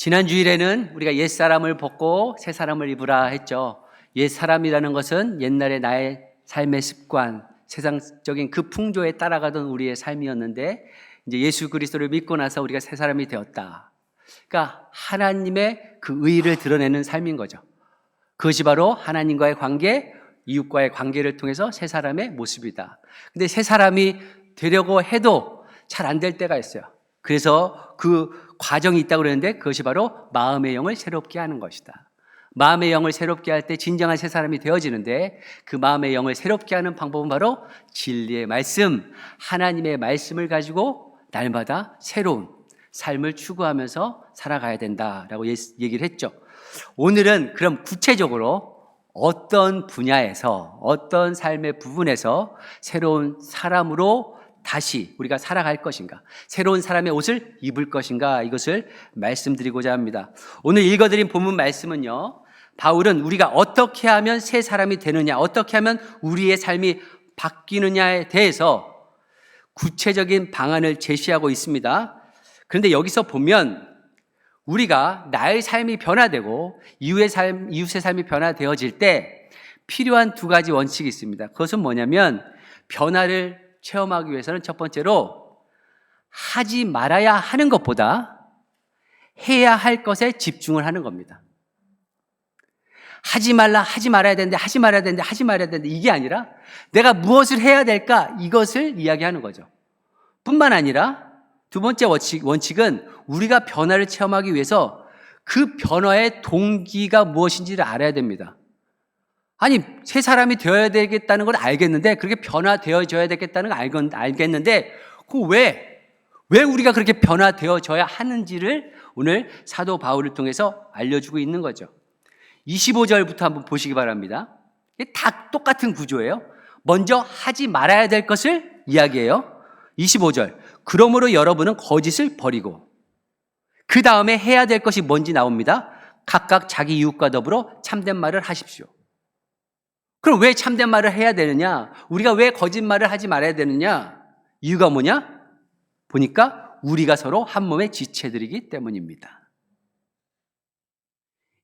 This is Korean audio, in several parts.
지난 주일에는 우리가 옛사람을 벗고 새사람을 입으라 했죠. 옛사람이라는 것은 옛날에 나의 삶의 습관, 세상적인 그 풍조에 따라가던 우리의 삶이었는데 이제 예수 그리스도를 믿고 나서 우리가 새사람이 되었다. 그러니까 하나님의 그 의의를 드러내는 삶인 거죠. 그것이 바로 하나님과의 관계, 이웃과의 관계를 통해서 새사람의 모습이다. 근데 새사람이 되려고 해도 잘 안 될 때가 있어요. 그래서 그 과정이 있다고 그러는데 그것이 바로 마음의 영을 새롭게 하는 것이다. 마음의 영을 새롭게 할 때 진정한 새 사람이 되어지는데 그 마음의 영을 새롭게 하는 방법은 바로 진리의 말씀, 하나님의 말씀을 가지고 날마다 새로운 삶을 추구하면서 살아가야 된다라고 얘기를 했죠. 오늘은 그럼 구체적으로 어떤 분야에서 어떤 삶의 부분에서 새로운 사람으로 다시 우리가 살아갈 것인가, 새로운 사람의 옷을 입을 것인가, 이것을 말씀드리고자 합니다. 오늘 읽어드린 본문 말씀은요, 바울은 우리가 어떻게 하면 새 사람이 되느냐, 어떻게 하면 우리의 삶이 바뀌느냐에 대해서 구체적인 방안을 제시하고 있습니다. 그런데 여기서 보면 우리가 나의 삶이 변화되고 이웃의 삶이 변화되어질 때 필요한 두 가지 원칙이 있습니다. 그것은 뭐냐면 변화를 체험하기 위해서는 첫 번째로 하지 말아야 하는 것보다 해야 할 것에 집중을 하는 겁니다. 하지 말아야 되는데 이게 아니라 내가 무엇을 해야 될까, 이것을 이야기하는 거죠. 뿐만 아니라 두 번째 원칙은 우리가 변화를 체험하기 위해서 그 변화의 동기가 무엇인지를 알아야 됩니다. 아니, 새 사람이 되어야 되겠다는 걸 알겠는데, 그렇게 변화되어져야 되겠다는 걸 알겠는데, 왜 우리가 그렇게 변화되어져야 하는지를 오늘 사도 바울을 통해서 알려주고 있는 거죠. 25절부터 한번 보시기 바랍니다. 다 똑같은 구조예요. 먼저 하지 말아야 될 것을 이야기해요. 25절. 그러므로 여러분은 거짓을 버리고, 그 다음에 해야 될 것이 뭔지 나옵니다. 각각 자기 이웃과 더불어 참된 말을 하십시오. 그럼 왜 참된 말을 해야 되느냐? 우리가 왜 거짓말을 하지 말아야 되느냐? 이유가 뭐냐? 보니까 우리가 서로 한 몸의 지체들이기 때문입니다.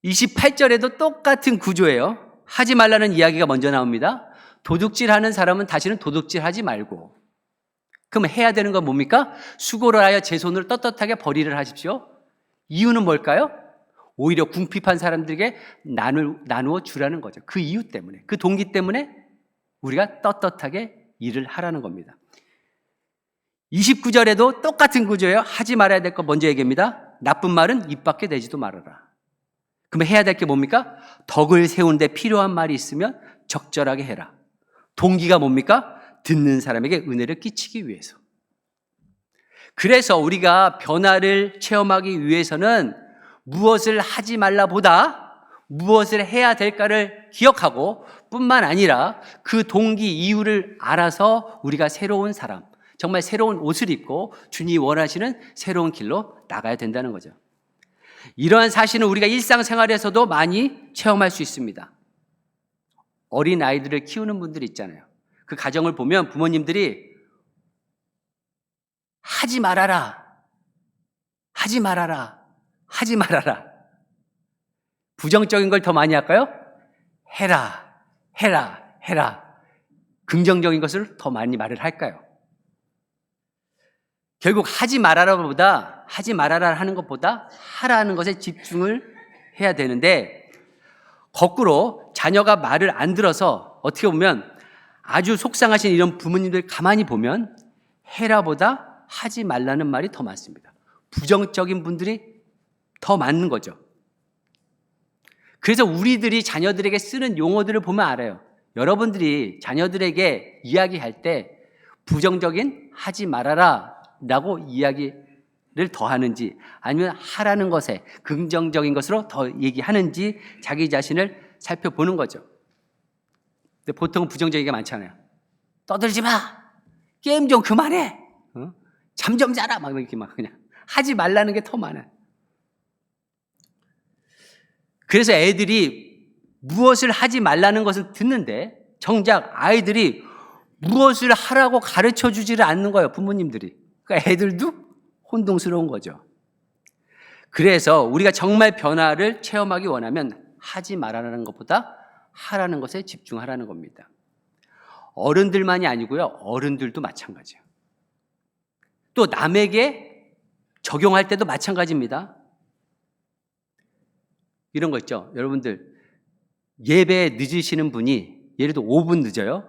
28절에도 똑같은 구조예요. 하지 말라는 이야기가 먼저 나옵니다. 도둑질하는 사람은 다시는 도둑질하지 말고. 그럼 해야 되는 건 뭡니까? 수고를 하여 제 손을 떳떳하게 벌이를 하십시오. 이유는 뭘까요? 오히려 궁핍한 사람들에게 나누어 주라는 거죠. 그 이유 때문에, 그 동기 때문에 우리가 떳떳하게 일을 하라는 겁니다. 29절에도 똑같은 구조예요. 하지 말아야 될 거 먼저 얘기합니다. 나쁜 말은 입 밖에 내지도 말아라. 그러면 해야 될 게 뭡니까? 덕을 세우는데 필요한 말이 있으면 적절하게 해라. 동기가 뭡니까? 듣는 사람에게 은혜를 끼치기 위해서. 그래서 우리가 변화를 체험하기 위해서는 무엇을 하지 말라보다 무엇을 해야 될까를 기억하고 뿐만 아니라 그 동기 이유를 알아서 우리가 새로운 사람, 정말 새로운 옷을 입고 주님이 원하시는 새로운 길로 나가야 된다는 거죠. 이러한 사실은 우리가 일상생활에서도 많이 체험할 수 있습니다. 어린 아이들을 키우는 분들이 있잖아요. 그 가정을 보면 부모님들이 하지 말아라. 부정적인 걸 더 많이 할까요? 해라. 긍정적인 것을 더 많이 말을 할까요? 결국 하지 말아라 하는 것보다 하라는 것에 집중을 해야 되는데, 거꾸로 자녀가 말을 안 들어서 어떻게 보면 아주 속상하신 이런 부모님들 가만히 보면 해라보다 하지 말라는 말이 더 많습니다. 부정적인 분들이 더 많은 거죠. 그래서 우리들이 자녀들에게 쓰는 용어들을 보면 알아요. 여러분들이 자녀들에게 이야기할 때 부정적인 하지 말아라 라고 이야기를 더 하는지, 아니면 하라는 것에 긍정적인 것으로 더 얘기하는지 자기 자신을 살펴보는 거죠. 근데 보통은 부정적인 게 많잖아요. 떠들지 마! 게임 좀 그만해! 잠 좀 자라! 막 이렇게 그냥 하지 말라는 게 더 많아요. 그래서 애들이 무엇을 하지 말라는 것을 듣는데 정작 아이들이 무엇을 하라고 가르쳐 주지를 않는 거예요, 부모님들이. 그러니까 애들도 혼동스러운 거죠. 그래서 우리가 정말 변화를 체험하기 원하면 하지 말라는 것보다 하라는 것에 집중하라는 겁니다. 어른들만이 아니고요. 어른들도 마찬가지예요. 또 남에게 적용할 때도 마찬가지입니다. 이런 거 있죠. 여러분들 예배 늦으시는 분이 예를 들어 5분 늦어요.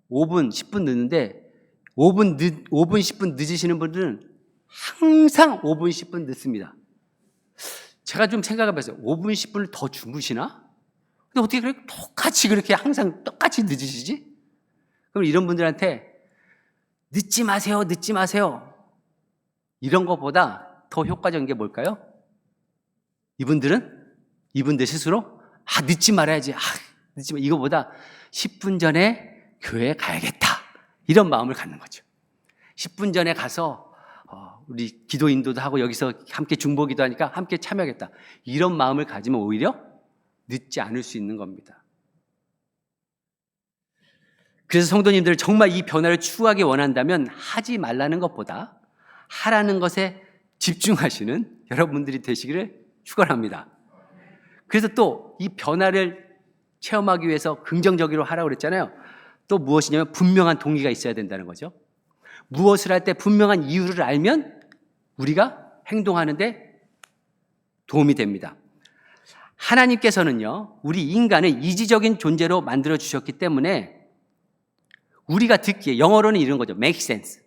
5분, 10분 늦는데 5분, 10분 늦으시는 분들은 항상 5분, 10분 늦습니다. 제가 좀 생각해 봤어요. 5분, 10분을 더 주무시나? 근데 어떻게 그렇게 똑같이 그렇게 항상 똑같이 늦으시지? 그럼 이런 분들한테 늦지 마세요, 늦지 마세요. 이런 것보다 더 효과적인 게 뭘까요? 이분들 스스로 늦지 말아야지. 늦지 마. 이거보다 10분 전에 교회에 가야겠다. 이런 마음을 갖는 거죠. 10분 전에 가서 우리 기도 인도도 하고 여기서 함께 중보기도 하니까 함께 참여하겠다. 이런 마음을 가지면 오히려 늦지 않을 수 있는 겁니다. 그래서 성도님들 정말 이 변화를 추구하기 원한다면 하지 말라는 것보다 하라는 것에 집중하시는 여러분들이 되시기를 축원합니다. 그래서 또 이 변화를 체험하기 위해서 긍정적으로 하라고 그랬잖아요. 또 무엇이냐면 분명한 동기가 있어야 된다는 거죠. 무엇을 할 때 분명한 이유를 알면 우리가 행동하는데 도움이 됩니다. 하나님께서는요, 우리 인간을 이지적인 존재로 만들어 주셨기 때문에 우리가 듣기에, 영어로는 이런 거죠. make sense.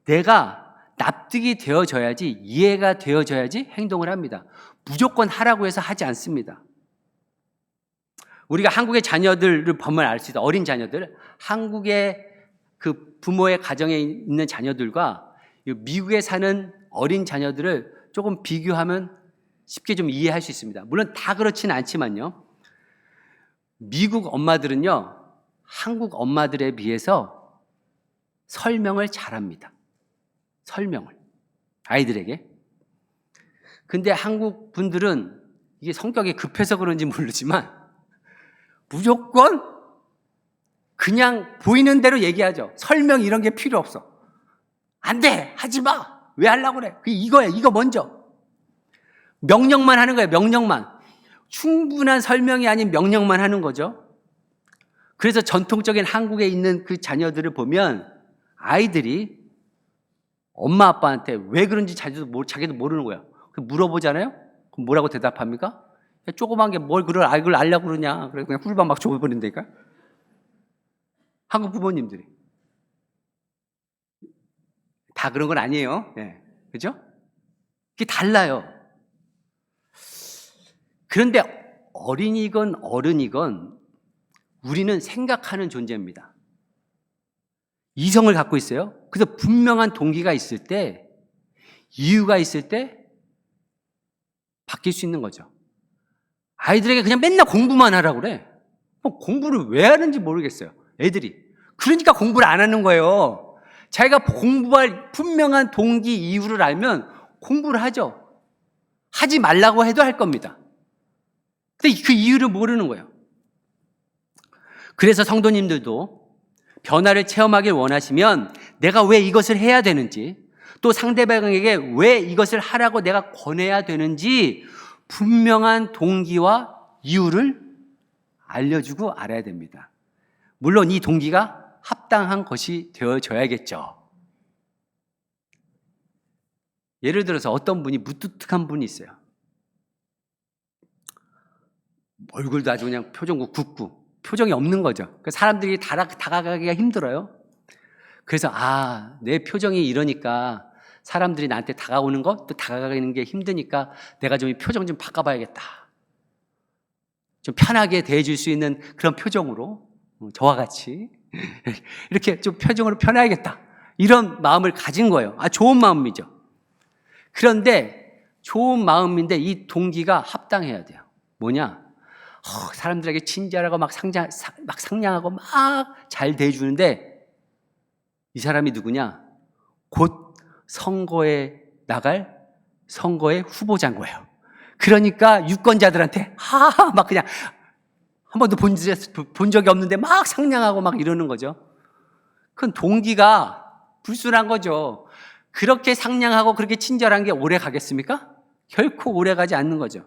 내가 납득이 되어져야지, 이해가 되어져야지 행동을 합니다. 무조건 하라고 해서 하지 않습니다. 우리가 한국의 자녀들을 보면 알 수 있다. 어린 자녀들, 한국의 그 부모의 가정에 있는 자녀들과 미국에 사는 어린 자녀들을 조금 비교하면 쉽게 좀 이해할 수 있습니다. 물론 다 그렇지는 않지만요. 미국 엄마들은요, 한국 엄마들에 비해서 설명을 잘합니다. 설명을. 아이들에게. 근데 한국 분들은 이게 성격이 급해서 그런지 모르지만 무조건 그냥 보이는 대로 얘기하죠. 설명 이런 게 필요 없어. 안 돼! 하지 마! 왜 하려고 그래? 이거야, 이거 먼저. 명령만 하는 거예요, 명령만. 충분한 설명이 아닌 명령만 하는 거죠. 그래서 전통적인 한국에 있는 그 자녀들을 보면 아이들이 엄마 아빠한테 왜 그런지 자기도 모르는 거야. 물어보잖아요? 그럼 뭐라고 대답합니까? 조그만 게 뭘 그걸 알려고 그러냐. 그래서 그냥 훌밥 막 줘버린다니까. 한국 부모님들이. 다 그런 건 아니에요. 네. 그죠? 그게 달라요. 그런데 어린이건 어른이건 우리는 생각하는 존재입니다. 이성을 갖고 있어요. 그래서 분명한 동기가 있을 때, 이유가 있을 때 바뀔 수 있는 거죠. 아이들에게 그냥 맨날 공부만 하라고 그래. 공부를 왜 하는지 모르겠어요. 애들이. 그러니까 공부를 안 하는 거예요. 자기가 공부할 분명한 동기, 이유를 알면 공부를 하죠. 하지 말라고 해도 할 겁니다. 근데 그 이유를 모르는 거예요. 그래서 성도님들도 변화를 체험하길 원하시면 내가 왜 이것을 해야 되는지, 또 상대방에게 왜 이것을 하라고 내가 권해야 되는지 분명한 동기와 이유를 알려주고 알아야 됩니다. 물론 이 동기가 합당한 것이 되어져야겠죠. 예를 들어서 어떤 분이 무뚝뚝한 분이 있어요. 얼굴도 아주 그냥 표정도 굳고 표정이 없는 거죠. 사람들이 다가가기가 힘들어요. 그래서 내 표정이 이러니까 사람들이 나한테 다가오는 거, 또 다가가는 게 힘드니까 내가 좀 이 표정 좀 바꿔봐야겠다. 좀 편하게 대해줄 수 있는 그런 표정으로, 저와 같이 이렇게 좀 표정으로 편해야겠다. 이런 마음을 가진 거예요. 좋은 마음이죠. 그런데 좋은 마음인데 이 동기가 합당해야 돼요. 뭐냐? 사람들에게 친절하고 막 상냥하고 막 잘 대해주는데 이 사람이 누구냐? 곧 선거에 나갈 선거의 후보자인 거예요. 그러니까 유권자들한테 막 그냥 한 번도 본 적이 없는데 막 상냥하고 막 이러는 거죠. 그건 동기가 불순한 거죠. 그렇게 상냥하고 그렇게 친절한 게 오래 가겠습니까? 결코 오래가지 않는 거죠.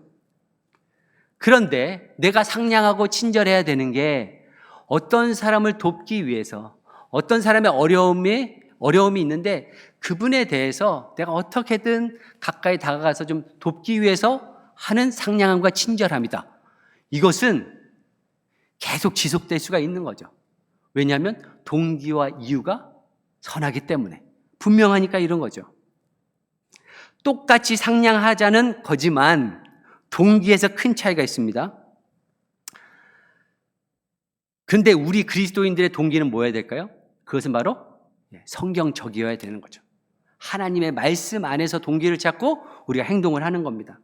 그런데 내가 상냥하고 친절해야 되는 게 어떤 사람을 돕기 위해서, 어떤 사람의 어려움이 있는데 그분에 대해서 내가 어떻게든 가까이 다가가서 좀 돕기 위해서 하는 상냥함과 친절함이다. 이것은 계속 지속될 수가 있는 거죠. 왜냐하면 동기와 이유가 선하기 때문에. 분명하니까 이런 거죠. 똑같이 상냥하자는 거지만 동기에서 큰 차이가 있습니다. 그런데 우리 그리스도인들의 동기는 뭐여야 될까요? 그것은 바로 성경적이어야 되는 거죠. 하나님의 말씀 안에서 동기를 찾고 우리가 행동을 하는 겁니다.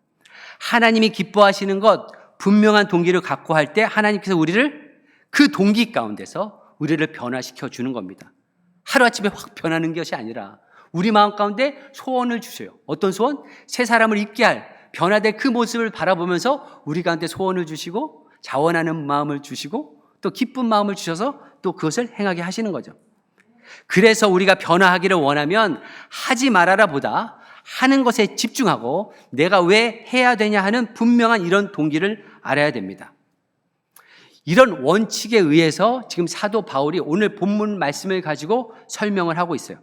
하나님이 기뻐하시는 것, 분명한 동기를 갖고 할 때 하나님께서 우리를 그 동기 가운데서 우리를 변화시켜 주는 겁니다. 하루아침에 확 변하는 것이 아니라 우리 마음 가운데 소원을 주세요. 어떤 소원? 새 사람을 입게 할, 변화될 그 모습을 바라보면서 우리 가운데 소원을 주시고 자원하는 마음을 주시고 또 기쁜 마음을 주셔서 또 그것을 행하게 하시는 거죠. 그래서 우리가 변화하기를 원하면 하지 말아라 보다 하는 것에 집중하고 내가 왜 해야 되냐 하는 분명한 이런 동기를 알아야 됩니다. 이런 원칙에 의해서 지금 사도 바울이 오늘 본문 말씀을 가지고 설명을 하고 있어요.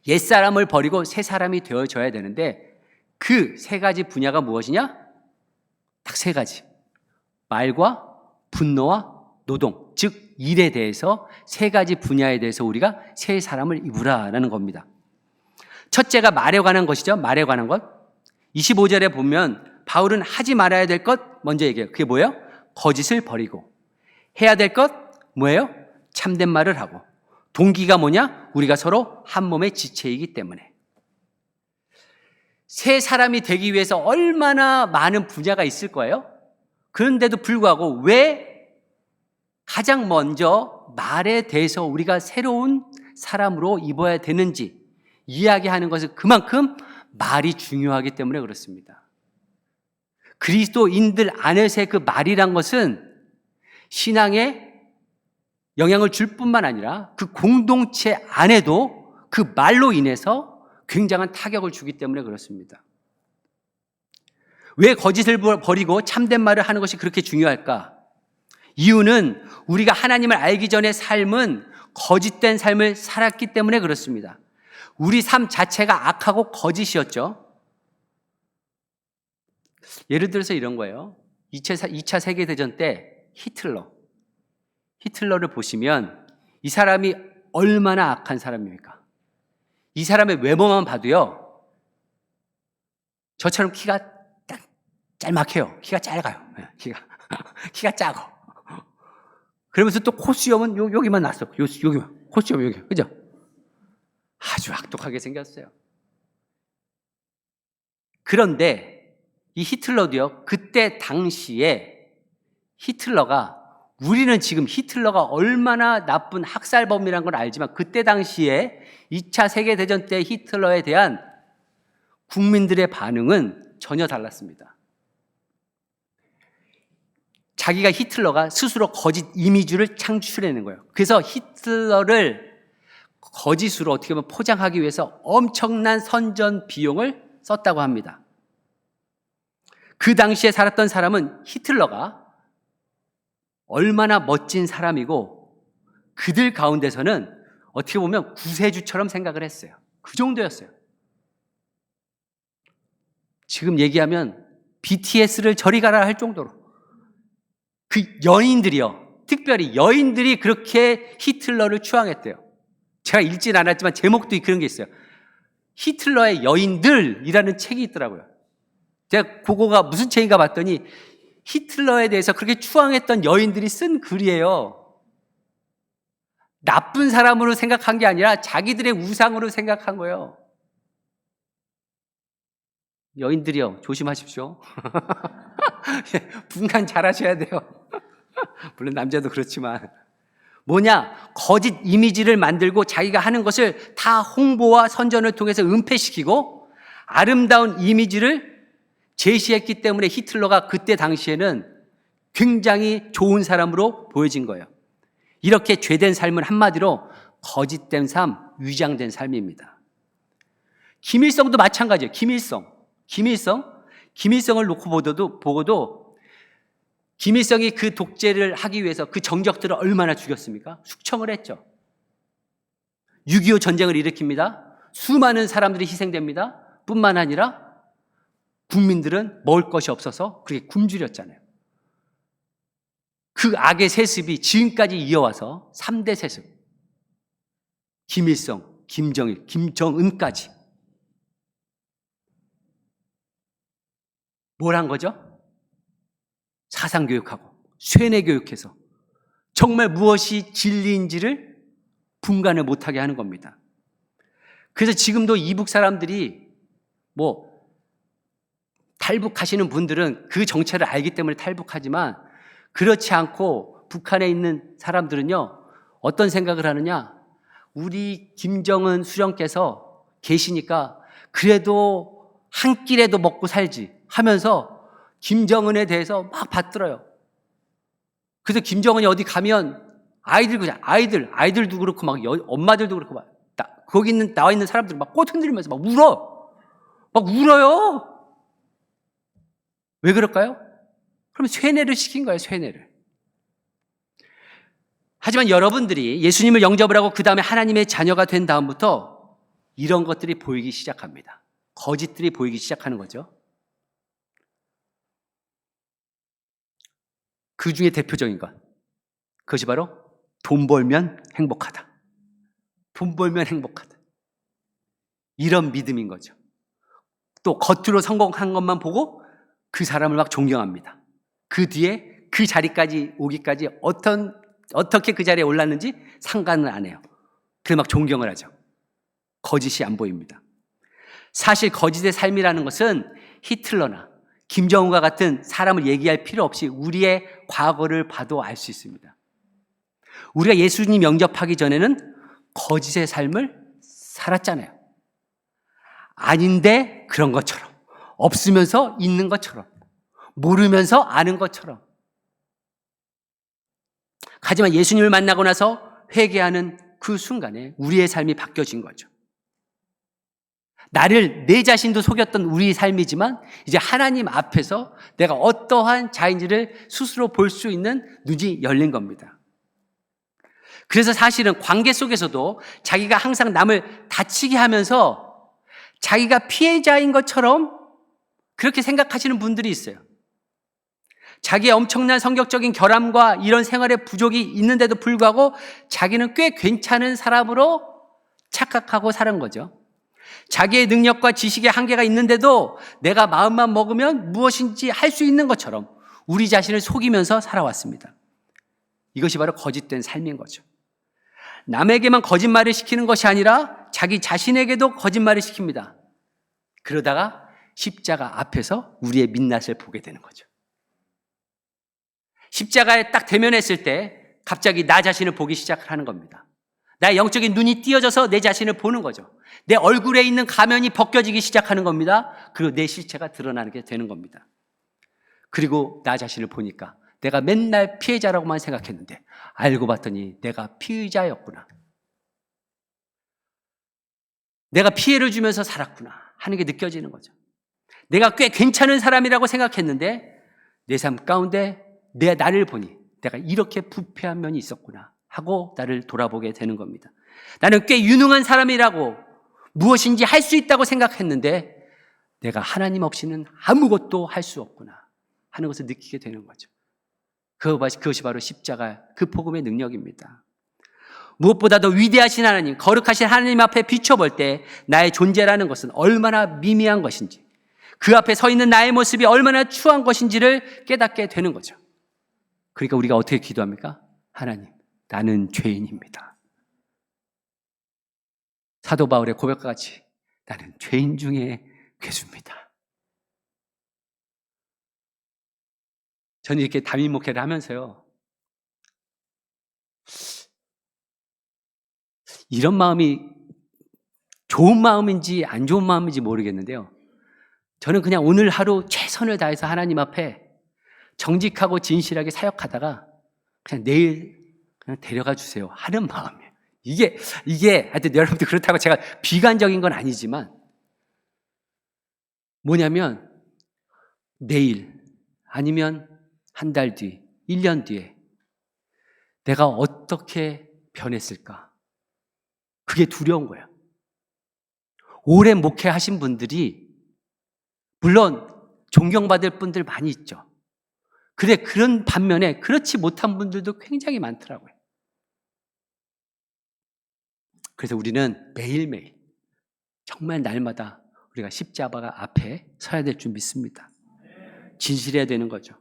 옛사람을 버리고 새 사람이 되어져야 되는데 그 세 가지 분야가 무엇이냐? 딱 세 가지. 말과 분노와 노동, 즉 일에 대해서 세 가지 분야에 대해서 우리가 새 사람을 입으라라는 겁니다. 첫째가 말에 관한 것이죠. 말에 관한 것. 25절에 보면 바울은 하지 말아야 될 것 먼저 얘기해요. 그게 뭐예요? 거짓을 버리고. 해야 될 것 뭐예요? 참된 말을 하고. 동기가 뭐냐? 우리가 서로 한 몸의 지체이기 때문에. 새 사람이 되기 위해서 얼마나 많은 분야가 있을 거예요? 그런데도 불구하고 왜 가장 먼저 말에 대해서 우리가 새로운 사람으로 입어야 되는지 이야기하는 것은 그만큼 말이 중요하기 때문에 그렇습니다. 그리스도인들 안에서의 그 말이란 것은 신앙에 영향을 줄 뿐만 아니라 그 공동체 안에도 그 말로 인해서 굉장한 타격을 주기 때문에 그렇습니다. 왜 거짓을 버리고 참된 말을 하는 것이 그렇게 중요할까? 이유는 우리가 하나님을 알기 전의 삶은 거짓된 삶을 살았기 때문에 그렇습니다. 우리 삶 자체가 악하고 거짓이었죠. 예를 들어서 이런 거예요. 2차 세계대전 때 히틀러를 보시면 이 사람이 얼마나 악한 사람입니까? 이 사람의 외모만 봐도요, 저처럼 키가 짤막해요. 키가 짧아요. 키가 작아. 그러면서 또 코수염은 여기만 났어. 여기만. 코수염 여기. 그죠? 아주 악독하게 생겼어요. 그런데 이 히틀러도요, 그때 당시에 히틀러가, 우리는 지금 히틀러가 얼마나 나쁜 학살범이라는 걸 알지만 그때 당시에 2차 세계대전 때 히틀러에 대한 국민들의 반응은 전혀 달랐습니다. 자기가 히틀러가 스스로 거짓 이미지를 창출해낸 거예요. 그래서 히틀러를 거짓으로 어떻게 보면 포장하기 위해서 엄청난 선전 비용을 썼다고 합니다. 그 당시에 살았던 사람은 히틀러가 얼마나 멋진 사람이고 그들 가운데서는 어떻게 보면 구세주처럼 생각을 했어요. 그 정도였어요. 지금 얘기하면 BTS를 저리 가라 할 정도로 그 연인들이요, 특별히 여인들이 그렇게 히틀러를 추앙했대요. 제가 읽진 않았지만 제목도 그런 게 있어요. 히틀러의 여인들이라는 책이 있더라고요. 제가 그거가 무슨 책인가 봤더니 히틀러에 대해서 그렇게 추앙했던 여인들이 쓴 글이에요. 나쁜 사람으로 생각한 게 아니라 자기들의 우상으로 생각한 거예요. 여인들이요, 조심하십시오. 분간 잘하셔야 돼요. 물론 남자도 그렇지만. 뭐냐? 거짓 이미지를 만들고 자기가 하는 것을 다 홍보와 선전을 통해서 은폐시키고 아름다운 이미지를 제시했기 때문에 히틀러가 그때 당시에는 굉장히 좋은 사람으로 보여진 거예요. 이렇게 죄된 삶은 한마디로 거짓된 삶, 위장된 삶입니다. 김일성도 마찬가지예요. 김일성을 놓고 보고도 김일성이 그 독재를 하기 위해서 그 정적들을 얼마나 죽였습니까? 숙청을 했죠. 6.25 전쟁을 일으킵니다. 수많은 사람들이 희생됩니다. 뿐만 아니라 국민들은 먹을 것이 없어서 그렇게 굶주렸잖아요. 그 악의 세습이 지금까지 이어와서 3대 세습. 김일성, 김정일, 김정은까지. 뭘 한 거죠? 사상교육하고 쇠뇌교육해서 정말 무엇이 진리인지를 분간을 못하게 하는 겁니다. 그래서 지금도 이북 사람들이 탈북하시는 분들은 그 정체를 알기 때문에 탈북하지만 그렇지 않고 북한에 있는 사람들은요, 어떤 생각을 하느냐? 우리 김정은 수령께서 계시니까 그래도 한 끼라도 먹고 살지 하면서 김정은에 대해서 막 받들어요. 그래서 김정은이 어디 가면 아이들도 그렇고 막 엄마들도 그렇고 막 거기 나와 있는 사람들 막 꽃 흔들면서 막 울어요. 왜 그럴까요? 그럼 쇠뇌를 시킨 거예요, 쇠뇌를. 하지만 여러분들이 예수님을 영접을 하고 그 다음에 하나님의 자녀가 된 다음부터 이런 것들이 보이기 시작합니다. 거짓들이 보이기 시작하는 거죠. 그 중에 대표적인 것, 그것이 바로 돈 벌면 행복하다. 돈 벌면 행복하다. 이런 믿음인 거죠. 또 겉으로 성공한 것만 보고 그 사람을 막 존경합니다. 그 뒤에 그 자리까지 오기까지 어떻게 그 자리에 올랐는지 상관을 안 해요. 그래서 막 존경을 하죠. 거짓이 안 보입니다. 사실 거짓의 삶이라는 것은 히틀러나 김정은과 같은 사람을 얘기할 필요 없이 우리의 과거를 봐도 알 수 있습니다. 우리가 예수님 영접하기 전에는 거짓의 삶을 살았잖아요. 아닌데 그런 것처럼, 없으면서 있는 것처럼, 모르면서 아는 것처럼. 하지만 예수님을 만나고 나서 회개하는 그 순간에 우리의 삶이 바뀌어진 거죠. 내 자신도 속였던 우리의 삶이지만 이제 하나님 앞에서 내가 어떠한 자인지를 스스로 볼 수 있는 눈이 열린 겁니다. 그래서 사실은 관계 속에서도 자기가 항상 남을 다치게 하면서 자기가 피해자인 것처럼 그렇게 생각하시는 분들이 있어요. 자기의 엄청난 성격적인 결함과 이런 생활의 부족이 있는데도 불구하고 자기는 꽤 괜찮은 사람으로 착각하고 사는 거죠. 자기의 능력과 지식의 한계가 있는데도 내가 마음만 먹으면 무엇인지 할 수 있는 것처럼 우리 자신을 속이면서 살아왔습니다. 이것이 바로 거짓된 삶인 거죠. 남에게만 거짓말을 시키는 것이 아니라 자기 자신에게도 거짓말을 시킵니다. 그러다가 십자가 앞에서 우리의 민낯을 보게 되는 거죠. 십자가에 딱 대면했을 때 갑자기 나 자신을 보기 시작하는 겁니다. 나의 영적인 눈이 띄어져서 내 자신을 보는 거죠. 내 얼굴에 있는 가면이 벗겨지기 시작하는 겁니다. 그리고 내 실체가 드러나게 되는 겁니다. 그리고 나 자신을 보니까 내가 맨날 피해자라고만 생각했는데 알고 봤더니 내가 피의자였구나. 내가 피해를 주면서 살았구나 하는 게 느껴지는 거죠. 내가 꽤 괜찮은 사람이라고 생각했는데 내 삶 가운데 나를 보니 내가 이렇게 부패한 면이 있었구나 하고 나를 돌아보게 되는 겁니다. 나는 꽤 유능한 사람이라고 무엇인지 할 수 있다고 생각했는데 내가 하나님 없이는 아무것도 할 수 없구나 하는 것을 느끼게 되는 거죠. 그것이 바로 십자가 그 복음의 능력입니다. 무엇보다도 위대하신 하나님, 거룩하신 하나님 앞에 비춰볼 때 나의 존재라는 것은 얼마나 미미한 것인지, 그 앞에 서 있는 나의 모습이 얼마나 추한 것인지를 깨닫게 되는 거죠. 그러니까 우리가 어떻게 기도합니까? 하나님, 나는 죄인입니다. 사도 바울의 고백과 같이 나는 죄인 중에 괴수입니다. 저는 이렇게 담임 목회를 하면서요, 이런 마음이 좋은 마음인지 안 좋은 마음인지 모르겠는데요, 저는 그냥 오늘 하루 최선을 다해서 하나님 앞에 정직하고 진실하게 사역하다가 그냥 내일 그냥 데려가 주세요 하는 마음이에요. 이게 하여튼 여러분들 그렇다고 제가 비관적인 건 아니지만 뭐냐면 내일 아니면 한 달 뒤, 1년 뒤에 내가 어떻게 변했을까? 그게 두려운 거야. 오래 목회하신 분들이 물론 존경받을 분들 많이 있죠. 그래, 그런 반면에 그렇지 못한 분들도 굉장히 많더라고요. 그래서 우리는 매일매일 정말 날마다 우리가 십자가 앞에 서야 될 줄 믿습니다. 진실해야 되는 거죠.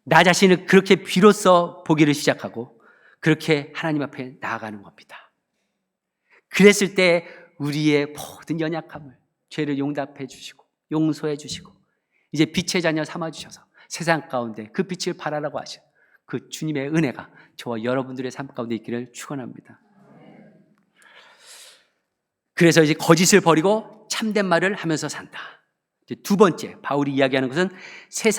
나 자신을 그렇게 비로소 보기를 시작하고 그렇게 하나님 앞에 나아가는 겁니다. 그랬을 때 우리의 모든 연약함을 죄를 용납해 주시고 용서해 주시고 이제 빛의 자녀 삼아 주셔서 세상 가운데 그 빛을 발하라고 하신 그 주님의 은혜가 저와 여러분들의 삶 가운데 있기를 축원합니다. 그래서 이제 거짓을 버리고 참된 말을 하면서 산다. 이제 두 번째 바울이 이야기하는 것은 새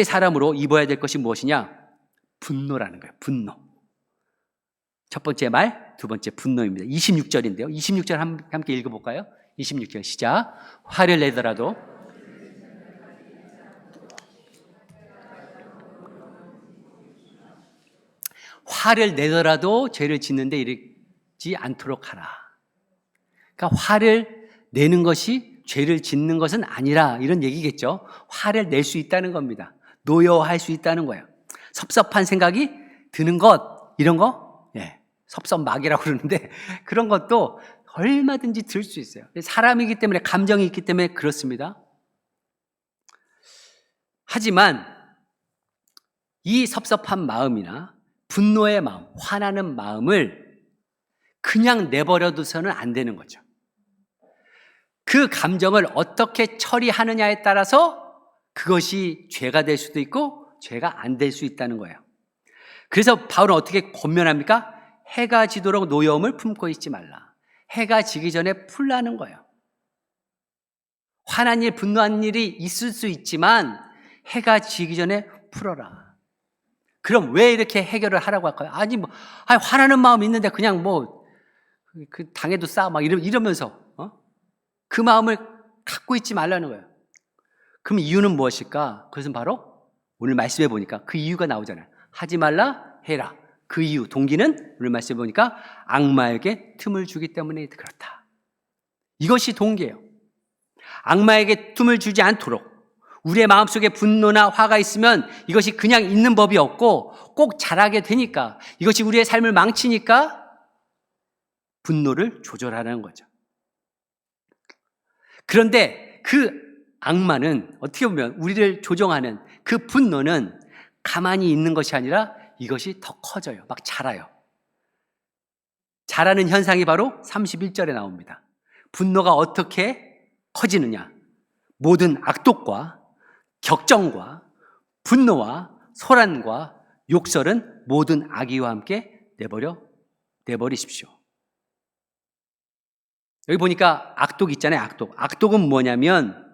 사람으로 입어야 될 것이 무엇이냐? 분노라는 거예요. 분노. 첫 번째 말, 두 번째 분노입니다. 26절인데요. 26절 함께 읽어볼까요? 26절 시작. 화를 내더라도 죄를 짓는데 이르지 않도록 하라. 그러니까 화를 내는 것이 죄를 짓는 것은 아니라 이런 얘기겠죠. 화를 낼 수 있다는 겁니다. 노여할 수 있다는 거예요. 섭섭한 생각이 드는 것, 이런 거, 섭섭막이라고 그러는데 그런 것도 얼마든지 들 수 있어요. 사람이기 때문에, 감정이 있기 때문에 그렇습니다. 하지만 이 섭섭한 마음이나 분노의 마음, 화나는 마음을 그냥 내버려둬서는 안 되는 거죠. 그 감정을 어떻게 처리하느냐에 따라서 그것이 죄가 될 수도 있고 죄가 안 될 수 있다는 거예요. 그래서 바울은 어떻게 권면합니까? 해가 지도록 노여움을 품고 있지 말라. 해가 지기 전에 풀라는 거예요. 화난 일, 분노한 일이 있을 수 있지만 해가 지기 전에 풀어라. 그럼 왜 이렇게 해결을 하라고 할까요? 화나는 마음이 있는데 그냥 그 당해도 싸 막 이러면서 그 마음을 갖고 있지 말라는 거예요. 그럼 이유는 무엇일까? 그것은 바로 오늘 말씀해 보니까 그 이유가 나오잖아요. 하지 말라, 해라. 그 이유, 동기는 오늘 말씀해 보니까 악마에게 틈을 주기 때문에 그렇다. 이것이 동기예요. 악마에게 틈을 주지 않도록 우리의 마음속에 분노나 화가 있으면 이것이 그냥 있는 법이 없고 꼭 자라게 되니까 이것이 우리의 삶을 망치니까 분노를 조절하라는 거죠. 그런데 그 악마는 어떻게 보면 우리를 조종하는 그 분노는 가만히 있는 것이 아니라 이것이 더 커져요. 막 자라요. 자라는 현상이 바로 31절에 나옵니다. 분노가 어떻게 커지느냐? 모든 악독과 격정과 분노와 소란과 욕설은 모든 악의와 함께 내버리십시오. 여기 보니까 악독 있잖아요. 악독은 뭐냐면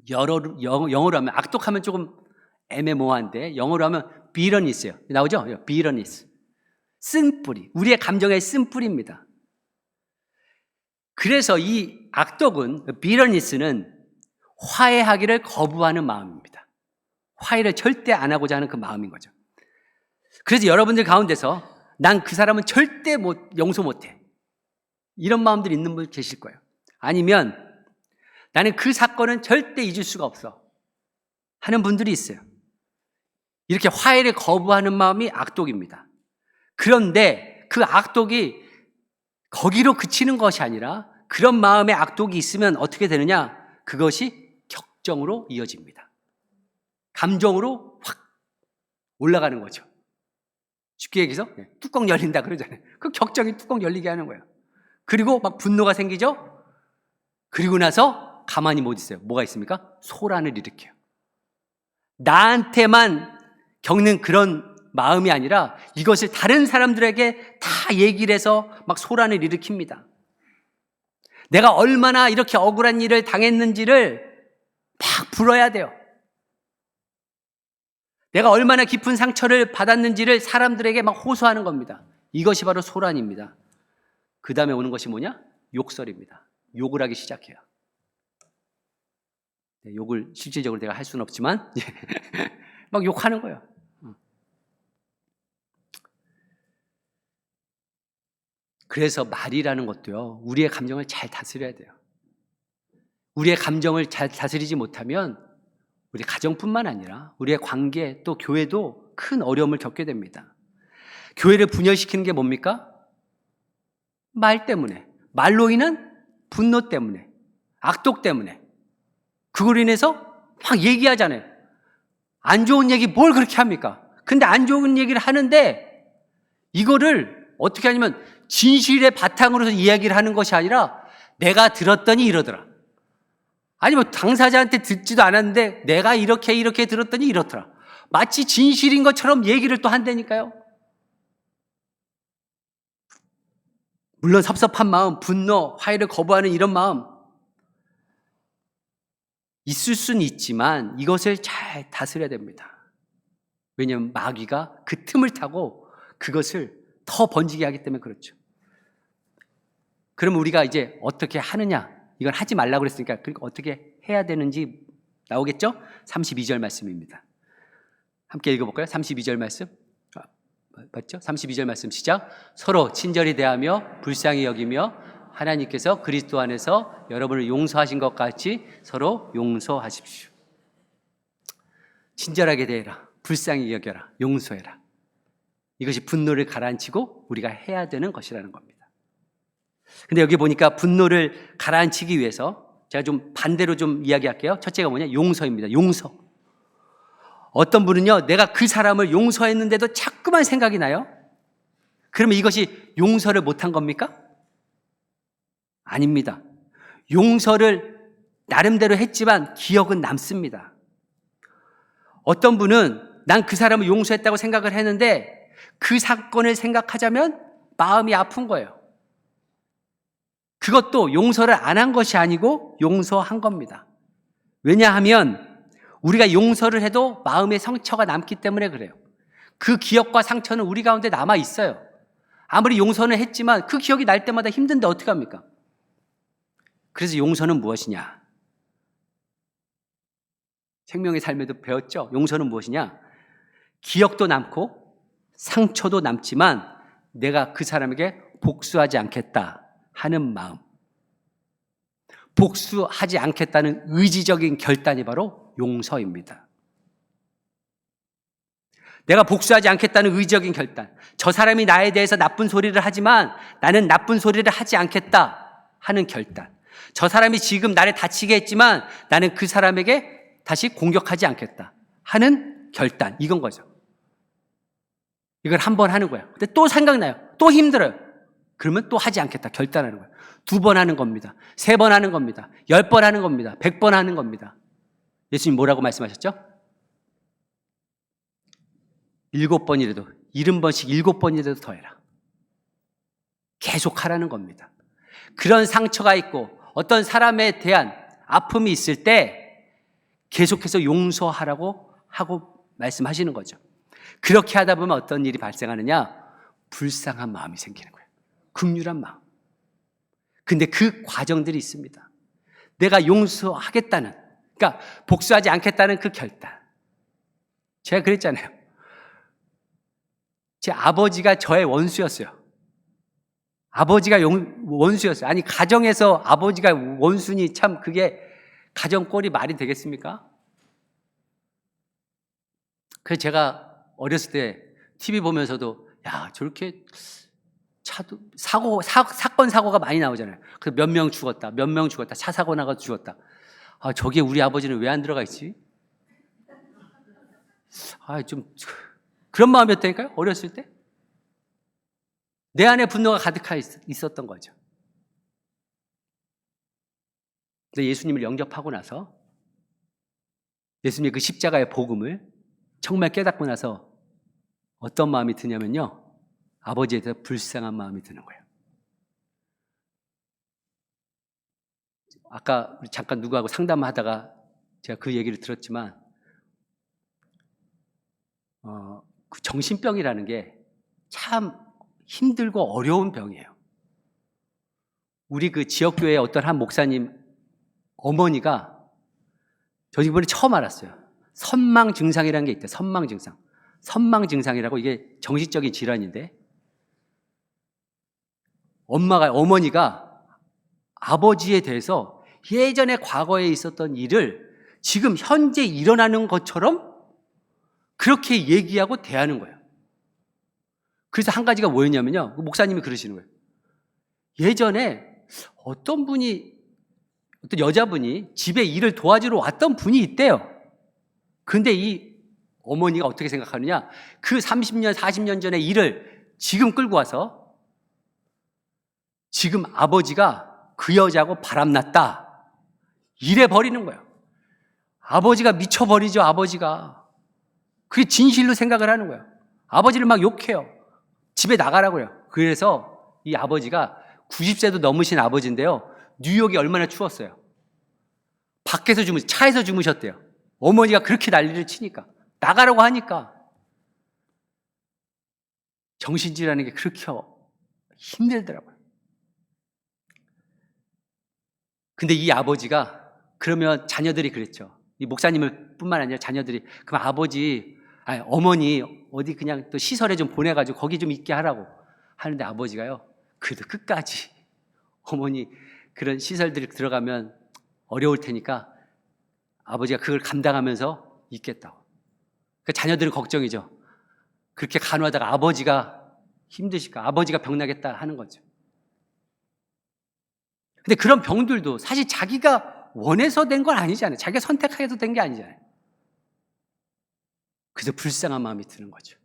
영어로 하면 악독하면 조금 애매모호한데 영어로 하면 bitterness예요. 나오죠? bitterness. 쓴뿌리. 우리의 감정의 쓴뿌리입니다. 그래서 이 악독은 bitterness는 화해하기를 거부하는 마음입니다. 화해를 절대 안 하고자 하는 그 마음인 거죠. 그래서 여러분들 가운데서 난 그 사람은 절대 용서 못해. 이런 마음들이 있는 분 계실 거예요. 아니면 나는 그 사건은 절대 잊을 수가 없어 하는 분들이 있어요. 이렇게 화해를 거부하는 마음이 악독입니다. 그런데 그 악독이 거기로 그치는 것이 아니라 그런 마음의 악독이 있으면 어떻게 되느냐? 그것이 격정으로 이어집니다. 감정으로 확 올라가는 거죠. 쉽게 얘기해서 뚜껑 열린다 그러잖아요. 그 격정이 뚜껑 열리게 하는 거예요. 그리고 막 분노가 생기죠? 그리고 나서 가만히 못 있어요. 뭐가 있습니까? 소란을 일으켜요. 나한테만 겪는 그런 마음이 아니라 이것을 다른 사람들에게 다 얘기를 해서 막 소란을 일으킵니다. 내가 얼마나 이렇게 억울한 일을 당했는지를 막 불어야 돼요. 내가 얼마나 깊은 상처를 받았는지를 사람들에게 막 호소하는 겁니다. 이것이 바로 소란입니다. 그 다음에 오는 것이 뭐냐? 욕설입니다. 욕을 하기 시작해요. 욕을 실질적으로 내가 할 수는 없지만 막 욕하는 거예요. 그래서 말이라는 것도요, 우리의 감정을 잘 다스려야 돼요. 우리의 감정을 잘 다스리지 못하면 우리 가정뿐만 아니라 우리의 관계 또 교회도 큰 어려움을 겪게 됩니다. 교회를 분열시키는 게 뭡니까? 말 때문에, 말로 인한 분노 때문에, 악독 때문에, 그걸로 인해서 막 얘기하잖아요. 안 좋은 얘기 뭘 그렇게 합니까? 근데 안 좋은 얘기를 하는데 이거를 어떻게 하냐면 진실의 바탕으로서 이야기를 하는 것이 아니라 내가 들었더니 이러더라. 아니 뭐 당사자한테 듣지도 않았는데 내가 이렇게 들었더니 이렇더라. 마치 진실인 것처럼 얘기를 또 한다니까요. 물론 섭섭한 마음, 분노, 화해를 거부하는 이런 마음 있을 수는 있지만 이것을 잘 다스려야 됩니다. 왜냐하면 마귀가 그 틈을 타고 그것을 더 번지게 하기 때문에 그렇죠. 그럼 우리가 이제 어떻게 하느냐? 이건 하지 말라고 그랬으니까 그러니까 어떻게 해야 되는지 나오겠죠? 32절 말씀입니다. 함께 읽어볼까요? 32절 말씀. 맞죠? 32절 말씀 시작. 서로 친절히 대하며 불쌍히 여기며 하나님께서 그리스도 안에서 여러분을 용서하신 것 같이 서로 용서하십시오. 친절하게 대해라. 불쌍히 여겨라. 용서해라. 이것이 분노를 가라앉히고 우리가 해야 되는 것이라는 겁니다. 근데 여기 보니까 분노를 가라앉히기 위해서 제가 좀 반대로 좀 이야기할게요. 첫째가 뭐냐? 용서입니다. 용서. 어떤 분은요, 내가 그 사람을 용서했는데도 자꾸만 생각이 나요. 그러면 이것이 용서를 못한 겁니까? 아닙니다. 용서를 나름대로 했지만 기억은 남습니다. 어떤 분은 난 그 사람을 용서했다고 생각을 했는데 그 사건을 생각하자면 마음이 아픈 거예요. 그것도 용서를 안 한 것이 아니고 용서한 겁니다. 왜냐하면 우리가 용서를 해도 마음의 상처가 남기 때문에 그래요. 그 기억과 상처는 우리 가운데 남아 있어요. 아무리 용서는 했지만 그 기억이 날 때마다 힘든데 어떡합니까? 그래서 용서는 무엇이냐? 생명의 삶에도 배웠죠? 용서는 무엇이냐? 기억도 남고 상처도 남지만 내가 그 사람에게 복수하지 않겠다 하는 마음. 복수하지 않겠다는 의지적인 결단이 바로 용서입니다. 내가 복수하지 않겠다는 의지적인 결단. 저 사람이 나에 대해서 나쁜 소리를 하지만 나는 나쁜 소리를 하지 않겠다 하는 결단. 저 사람이 지금 나를 다치게 했지만 나는 그 사람에게 다시 공격하지 않겠다 하는 결단. 이건 거죠. 이걸 한 번 하는 거예요. 근데 또 생각나요. 또 힘들어요. 그러면 또 하지 않겠다. 결단하는 거예요. 2번 하는 겁니다. 3번 하는 겁니다. 10번 하는 겁니다. 100번 하는 겁니다. 예수님 뭐라고 말씀하셨죠? 7번이라도 70번씩 7번이라도 더 해라. 계속 하라는 겁니다. 그런 상처가 있고 어떤 사람에 대한 아픔이 있을 때 계속해서 용서하라고 하고 말씀하시는 거죠. 그렇게 하다 보면 어떤 일이 발생하느냐? 불쌍한 마음이 생기는 거예요. 긍휼한 마음. 근데 그 과정들이 있습니다. 내가 용서하겠다는, 그러니까 복수하지 않겠다는 그 결단. 제가 그랬잖아요. 제 아버지가 저의 원수였어요. 아버지가 원수였어요. 아니 가정에서 아버지가 원수니 참 그게 가정 꼴이 말이 되겠습니까? 그래서 제가 어렸을 때 TV 보면서도 야 저렇게 차도 사건 사고가 많이 나오잖아요. 그 몇 명 죽었다, 몇 명 죽었다, 차 사고 나가 죽었다. 아 저기에 우리 아버지는 왜 안 들어가 있지? 아 좀 그런 마음이었다니까요. 어렸을 때 내 안에 분노가 가득하 있었던 거죠. 근데 예수님을 영접하고 나서 예수님의 그 십자가의 복음을 정말 깨닫고 나서 어떤 마음이 드냐면요. 아버지에 대해서 불쌍한 마음이 드는 거예요. 아까 잠깐 누구하고 상담하다가 제가 그 얘기를 들었지만 그 정신병이라는 게 참 힘들고 어려운 병이에요. 우리 그 지역교회의 어떤 한 목사님 어머니가 저 이번에 처음 알았어요. 선망 증상이라는 게 있대. 선망 증상. 선망 증상이라고, 이게 정신적인 질환인데, 어머니가 아버지에 대해서 예전에 과거에 있었던 일을 지금 현재 일어나는 것처럼 그렇게 얘기하고 대하는 거예요. 그래서 한 가지가 뭐였냐면요, 목사님이 그러시는 거예요. 예전에 어떤 여자분이 집에 일을 도와주러 왔던 분이 있대요. 근데 이 어머니가 어떻게 생각하느냐, 그 30년, 40년 전의 일을 지금 끌고 와서 지금 아버지가 그 여자하고 바람났다, 이래 버리는 거예요. 아버지가 미쳐버리죠, 아버지가. 그게 진실로 생각을 하는 거예요. 아버지를 막 욕해요. 집에 나가라고요. 그래서 이 아버지가 90세도 넘으신 아버지인데요, 뉴욕이 얼마나 추웠어요. 밖에서 차에서 주무셨대요. 어머니가 그렇게 난리를 치니까, 나가라고 하니까. 정신질환이 게 그렇게 힘들더라고요. 근데 이 아버지가, 그러면 자녀들이 그랬죠. 이 목사님을 뿐만 아니라 자녀들이, 그럼 어머니 어디 그냥 또 시설에 좀 보내가지고 거기 좀 있게 하라고 하는데, 아버지가요, 그래도 끝까지 어머니 그런 시설들이 들어가면 어려울 테니까 아버지가 그걸 감당하면서 있겠다고. 그 자녀들은 걱정이죠. 그렇게 간호하다가 아버지가 힘드실까, 아버지가 병나겠다 하는 거죠. 근데 그런 병들도 사실 자기가 원해서 된 건 아니잖아요. 자기가 선택해서 된 게 아니잖아요. 그래서 불쌍한 마음이 드는 거죠.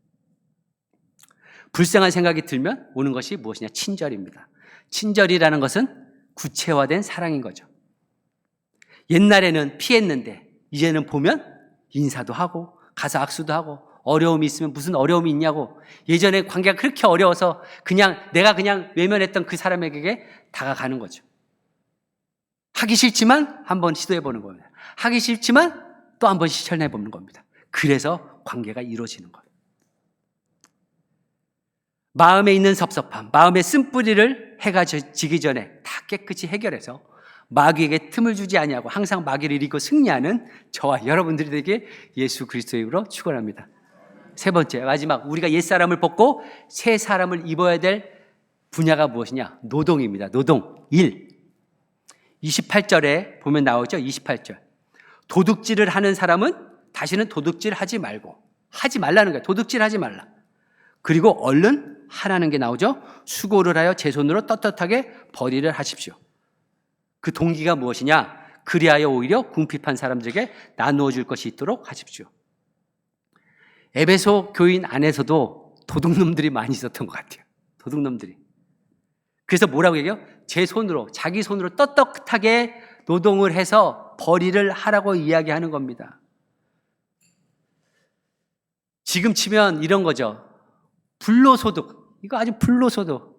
불쌍한 생각이 들면 오는 것이 무엇이냐? 친절입니다. 친절이라는 것은 구체화된 사랑인 거죠. 옛날에는 피했는데 이제는 보면 인사도 하고 가서 악수도 하고, 어려움이 있으면 무슨 어려움이 있냐고, 예전에 관계가 그렇게 어려워서 내가 그냥 외면했던 그 사람에게 다가가는 거죠. 하기 싫지만 한번 시도해보는 겁니다. 하기 싫지만 또 한번 실천해보는 겁니다. 그래서 관계가 이루어지는 거예요. 마음에 있는 섭섭함, 마음의 쓴뿌리를 해가 지기 전에 다 깨끗이 해결해서 마귀에게 틈을 주지 아니하고 항상 마귀를 이기고 승리하는 저와 여러분들이 되게 예수 그리스도의 이름으로 축원합니다. 세 번째, 마지막, 우리가 옛사람을 벗고 새 사람을 입어야 될 분야가 무엇이냐? 노동입니다. 노동. 일. 28절에 보면 나오죠. 28절. 도둑질을 하는 사람은 다시는 도둑질 하지 말라는 거예요. 도둑질 하지 말라. 그리고 얼른 하라는 게 나오죠. 수고를 하여 제 손으로 떳떳하게 벌이를 하십시오. 그 동기가 무엇이냐? 그리하여 오히려 궁핍한 사람들에게 나누어 줄 것이 있도록 하십시오. 에베소 교인 안에서도 도둑놈들이 많이 있었던 것 같아요. 도둑놈들이. 그래서 뭐라고 얘기해요? 자기 손으로 떳떳하게 노동을 해서 벌이를 하라고 이야기하는 겁니다. 지금 치면 이런 거죠. 불로소득. 이거 아주 불로소득.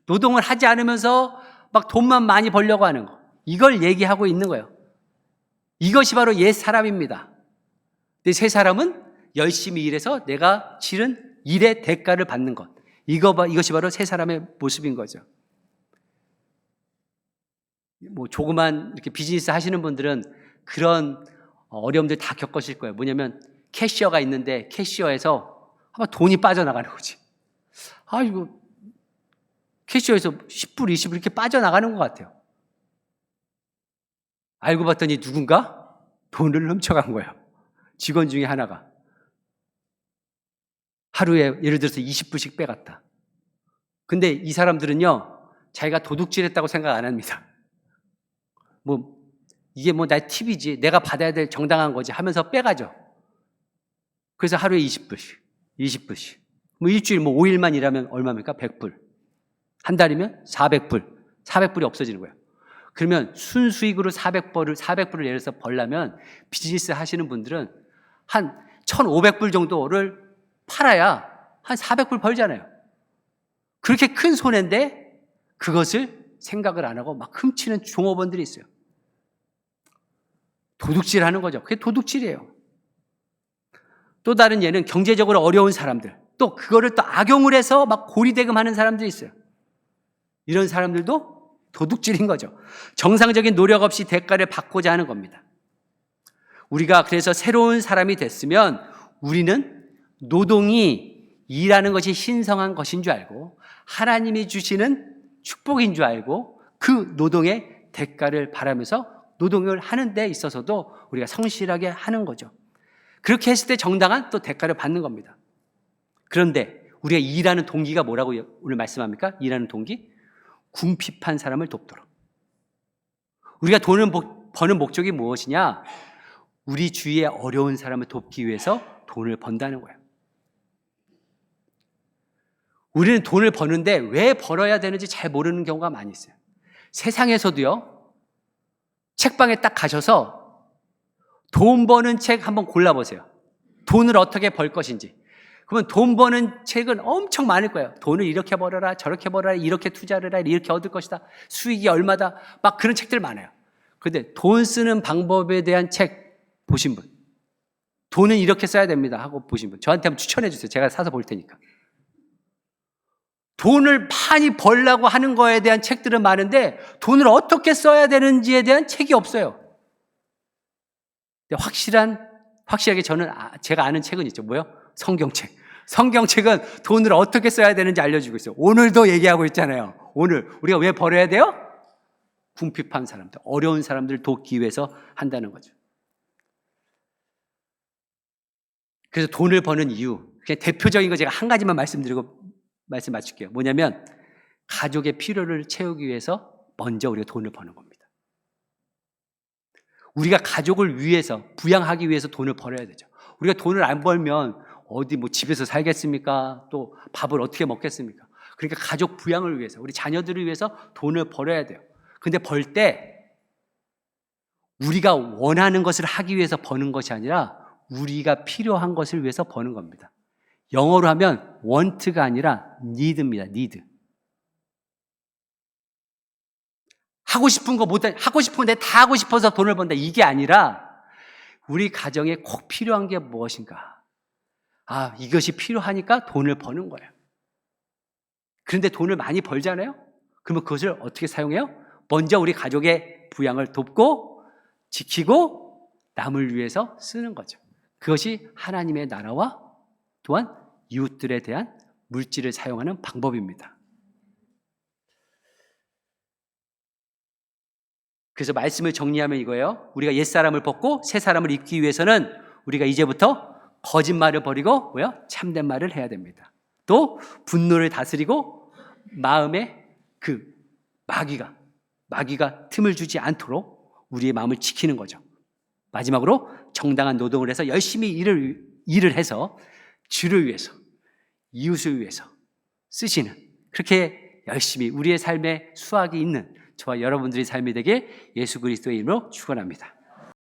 노동을 하지 않으면서 막 돈만 많이 벌려고 하는 거. 이걸 얘기하고 있는 거예요. 이것이 바로 옛 사람입니다. 근데 새 사람은 열심히 일해서 내가 치른 일의 대가를 받는 것. 이것이 바로 새 사람의 모습인 거죠. 조그만 이렇게 비즈니스 하시는 분들은 그런 어려움들 다 겪으실 거예요. 뭐냐면 캐시어가 있는데 캐시어에서 아마 돈이 빠져나가는 거지. 이거 캐시어에서 10불, 20불 이렇게 빠져나가는 것 같아요. 알고 봤더니 누군가 돈을 훔쳐간 거예요. 직원 중에 하나가. 하루에 예를 들어서 20불씩 빼갔다. 근데 이 사람들은요, 자기가 도둑질했다고 생각 안 합니다. 이게 나의 팁이지, 내가 받아야 될 정당한 거지 하면서 빼가죠. 그래서 하루에 20불씩. 일주일 5일만 일하면 얼마입니까? 100불. 한 달이면 400불. 400불이 없어지는 거예요. 그러면 순수익으로 400불을 예를 들어서 벌려면 비즈니스 하시는 분들은 한 1,500불 정도를 팔아야 한 400불 벌잖아요. 그렇게 큰 손해인데 그것을 생각을 안 하고 막 훔치는 종업원들이 있어요. 도둑질 하는 거죠. 그게 도둑질이에요. 또 다른 예는 경제적으로 어려운 사람들, 또 그거를 또 악용을 해서 막 고리대금 하는 사람들이 있어요. 이런 사람들도 도둑질인 거죠. 정상적인 노력 없이 대가를 받고자 하는 겁니다. 우리가 그래서 새로운 사람이 됐으면 우리는 노동이 일하는 것이 신성한 것인 줄 알고 하나님이 주시는 축복인 줄 알고 그 노동의 대가를 바라면서 노동을 하는 데 있어서도 우리가 성실하게 하는 거죠. 그렇게 했을 때 정당한 또 대가를 받는 겁니다. 그런데 우리가 일하는 동기가 뭐라고 오늘 말씀합니까? 일하는 동기? 궁핍한 사람을 돕도록. 우리가 돈을 버는 목적이 무엇이냐? 우리 주위에 어려운 사람을 돕기 위해서 돈을 번다는 거예요. 우리는 돈을 버는데 왜 벌어야 되는지 잘 모르는 경우가 많이 있어요. 세상에서도요, 책방에 딱 가셔서 돈 버는 책 한번 골라보세요. 돈을 어떻게 벌 것인지. 그러면 돈 버는 책은 엄청 많을 거예요. 돈을 이렇게 벌어라, 저렇게 벌어라, 이렇게 투자를 해라, 이렇게 얻을 것이다. 수익이 얼마다. 막 그런 책들 많아요. 그런데 돈 쓰는 방법에 대한 책 보신 분. 돈은 이렇게 써야 됩니다 하고 보신 분. 저한테 한번 추천해 주세요. 제가 사서 볼 테니까. 돈을 많이 벌려고 하는 거에 대한 책들은 많은데 돈을 어떻게 써야 되는지에 대한 책이 없어요. 확실하게 저는 제가 아는 책은 있죠. 뭐요? 성경책. 성경책은 돈을 어떻게 써야 되는지 알려주고 있어요. 오늘도 얘기하고 있잖아요. 오늘 우리가 왜 벌어야 돼요? 궁핍한 사람들, 어려운 사람들을 돕기 위해서 한다는 거죠. 그래서 돈을 버는 이유, 그냥 대표적인 거 제가 한 가지만 말씀드리고 말씀 마칠게요. 뭐냐면 가족의 필요를 채우기 위해서 먼저 우리가 돈을 버는 겁니다. 우리가 가족을 위해서 부양하기 위해서 돈을 벌어야 되죠. 우리가 돈을 안 벌면 어디 뭐 집에서 살겠습니까? 또 밥을 어떻게 먹겠습니까? 그러니까 가족 부양을 위해서 우리 자녀들을 위해서 돈을 벌어야 돼요. 근데 벌 때 우리가 원하는 것을 하기 위해서 버는 것이 아니라 우리가 필요한 것을 위해서 버는 겁니다. 영어로 하면 want가 아니라 need입니다. need. 하고 싶은 거 하고 싶은 거 내가 다 하고 싶어서 돈을 번다. 이게 아니라 우리 가정에 꼭 필요한 게 무엇인가? 이것이 필요하니까 돈을 버는 거예요. 그런데 돈을 많이 벌잖아요? 그러면 그것을 어떻게 사용해요? 먼저 우리 가족의 부양을 돕고 지키고 남을 위해서 쓰는 거죠. 그것이 하나님의 나라와 또한 이웃들에 대한 물질을 사용하는 방법입니다. 그래서 말씀을 정리하면 이거예요. 우리가 옛사람을 벗고 새사람을 입기 위해서는 우리가 이제부터 거짓말을 버리고 참된 말을 해야 됩니다. 또 분노를 다스리고 마음에 그 마귀가 틈을 주지 않도록 우리의 마음을 지키는 거죠. 마지막으로 정당한 노동을 해서 열심히 일을 해서 주를 위해서, 이웃을 위해서 쓰시는, 그렇게 열심히 우리의 삶에 수확이 있는 저와 여러분들의 삶이 되게 예수 그리스도의 이름으로 축원합니다.